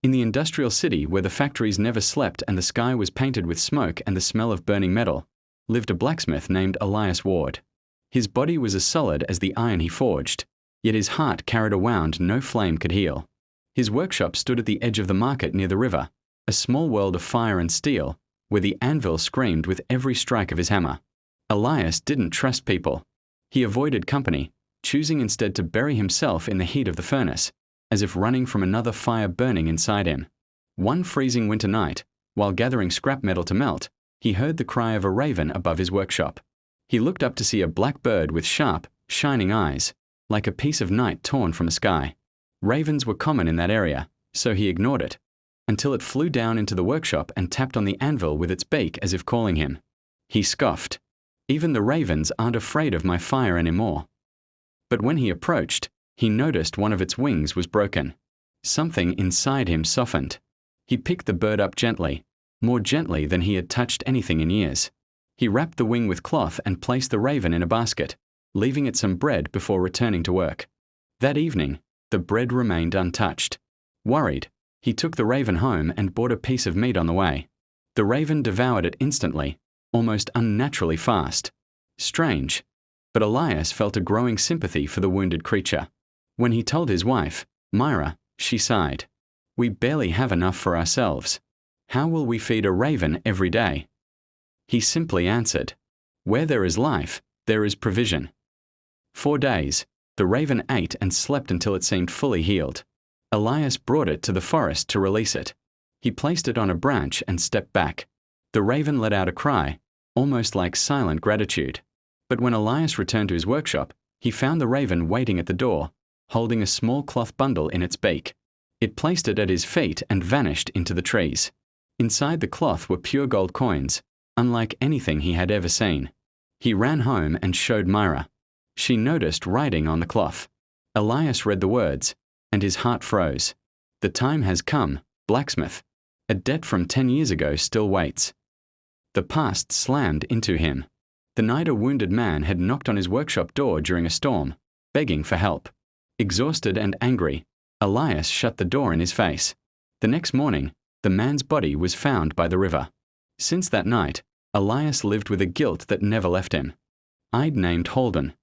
In the industrial city where the factories never slept and the sky was painted with smoke and the smell of burning metal, lived a blacksmith named Elias Ward. His body was as solid as the iron he forged, yet his heart carried a wound no flame could heal. His workshop stood at the edge of the market near the river, a small world of fire and steel, where the anvil screamed with every strike of his hammer. Elias didn't trust people. He avoided company, choosing instead to bury himself in the heat of the furnace, as if running from another fire burning inside him. One freezing winter night, while gathering scrap metal to melt, he heard the cry of a raven above his workshop. He looked up to see a black bird with sharp, shining eyes, like a piece of night torn from the sky. Ravens were common in that area, so he ignored it, until it flew down into the workshop and tapped on the anvil with its beak as if calling him. He scoffed. Even the ravens aren't afraid of my fire anymore. But when he approached, he noticed one of its wings was broken. Something inside him softened. He picked the bird up gently, more gently than he had touched anything in years. He wrapped the wing with cloth and placed the raven in a basket, leaving it some bread before returning to work. That evening, the bread remained untouched. Worried, he took the raven home and bought a piece of meat on the way. The raven devoured it instantly, almost unnaturally fast. Strange, but Elias felt a growing sympathy for the wounded creature. When he told his wife, Myra, she sighed. We barely have enough for ourselves. How will we feed a raven every day? He simply answered, where there is life, there is provision. 4 days, the raven ate and slept until it seemed fully healed. Elias brought it to the forest to release it. He placed it on a branch and stepped back. The raven let out a cry, almost like silent gratitude. But when Elias returned to his workshop, he found the raven waiting at the door, holding a small cloth bundle in its beak. It placed it at his feet and vanished into the trees. Inside the cloth were pure gold coins, unlike anything he had ever seen. He ran home and showed Myra. She noticed writing on the cloth. Elias read the words, and his heart froze. The time has come, blacksmith. A debt from 10 years ago still waits. The past slammed into him. The night a wounded man had knocked on his workshop door during a storm, begging for help. Exhausted and angry, Elias shut the door in his face. The next morning, the man's body was found by the river. Since that night, Elias lived with a guilt that never left him. I'd named Holden.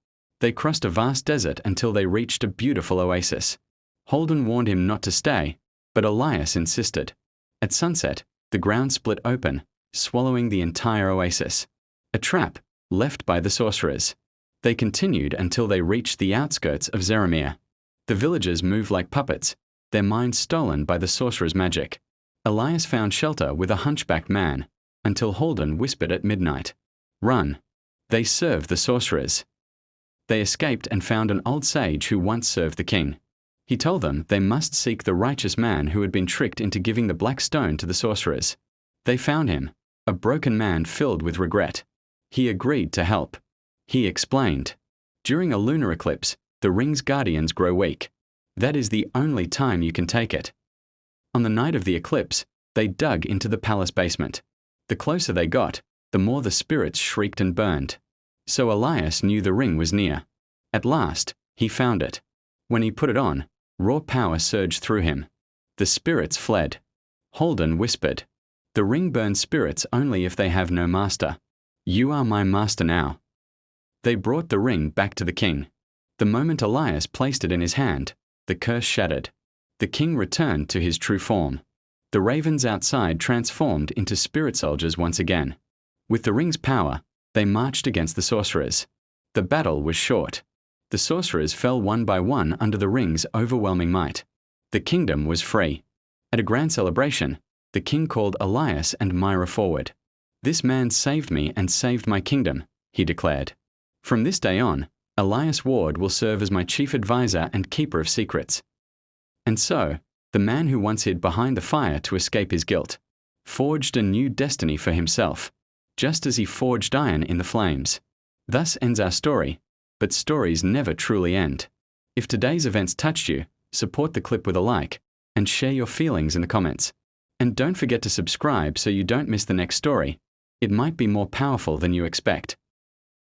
They crossed a vast desert until they reached a beautiful oasis. Holden warned him not to stay, but Elias insisted. At sunset, the ground split open, swallowing the entire oasis. A trap left by the sorcerers. They continued until they reached the outskirts of Zeremir. The villagers moved like puppets, their minds stolen by the sorcerer's magic. Elias found shelter with a hunchbacked man, until Holden whispered at midnight, "Run. They serve the sorcerers." They escaped and found an old sage who once served the king. He told them they must seek the righteous man who had been tricked into giving the black stone to the sorcerers. They found him, a broken man filled with regret. He agreed to help. He explained, during a lunar eclipse, the ring's guardians grow weak. That is the only time you can take it. On the night of the eclipse, they dug into the palace basement. The closer they got, the more the spirits shrieked and burned. So Elias knew the ring was near. At last, he found it. When he put it on, raw power surged through him. The spirits fled. Holden whispered, "The ring burns spirits only if they have no master. You are my master now." They brought the ring back to the king. The moment Elias placed it in his hand, the curse shattered. The king returned to his true form. The ravens outside transformed into spirit soldiers once again. With the ring's power, they marched against the sorcerers. The battle was short. The sorcerers fell one by one under the ring's overwhelming might. The kingdom was free. At a grand celebration, the king called Elias and Myra forward. "This man saved me and saved my kingdom," he declared. "From this day on, Elias Ward will serve as my chief advisor and keeper of secrets." And so, the man who once hid behind the fire to escape his guilt, forged a new destiny for himself, just as he forged iron in the flames. Thus ends our story, but stories never truly end. If today's events touched you, support the clip with a like, and share your feelings in the comments. And don't forget to subscribe so you don't miss the next story. It might be more powerful than you expect.